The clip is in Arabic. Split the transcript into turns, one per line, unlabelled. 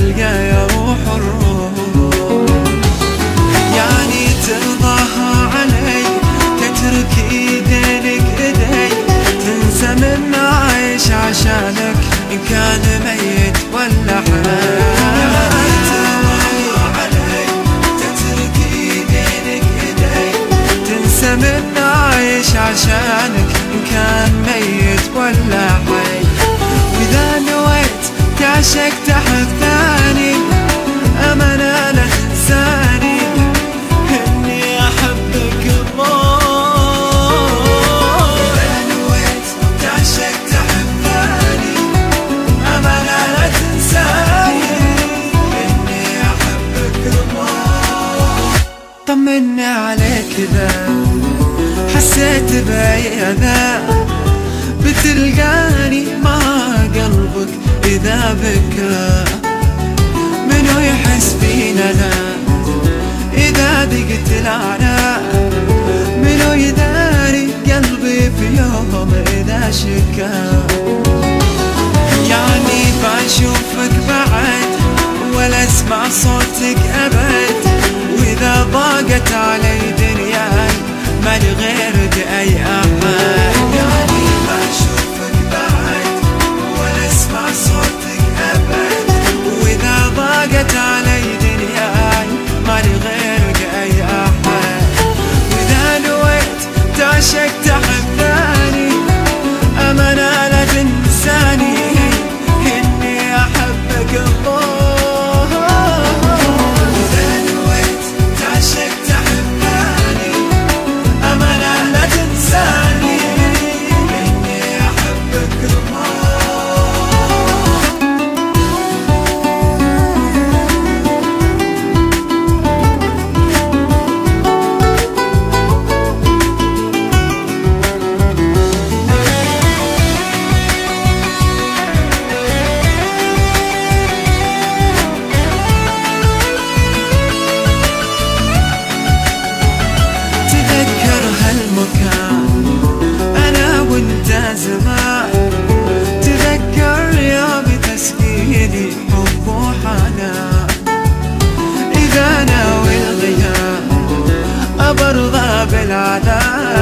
تلقى يا روح الروح. يعني ترضاها علي تترك ايدينك ايدي، تنسى من عايش عشانك ان كان ميت ولا حي. يعني ترضاها علي تترك ايدينك ايدي، تنسى من عايش عشانك ان كان ميت ولا حي. واذا نويت تعشق تحب ثاني امانة لا تنساني اني احبك الله. واذا نويت تعشق تحب ثاني امانة لا تنساني اني احبك الله. طمني عليك اذا حسيت بأذى بتلقاني مع قلبك إذا بكى. منو يحس فينا لا إذا ضقت الأعناق، منو يداري قلبي في يوم إذا شكا. يعني بشوفك بعد ولا اسمع صوتك أبد، وإذا ضاقت علي دنياي مالي غيرك أي أحد. يعني بشوفك بعد ولا اسمع صوتك أبد، وإذا ضاقت علي دنياي مالي غيرك أي أحد. وإذا نويت تعشق تحب ثاني أمانة لا تنساني إني أحبك الله. أنا وانت زمان، تذكر يوم تسقيني حب وحنان. إذا ناوي الغياب أبرضى بالعذاب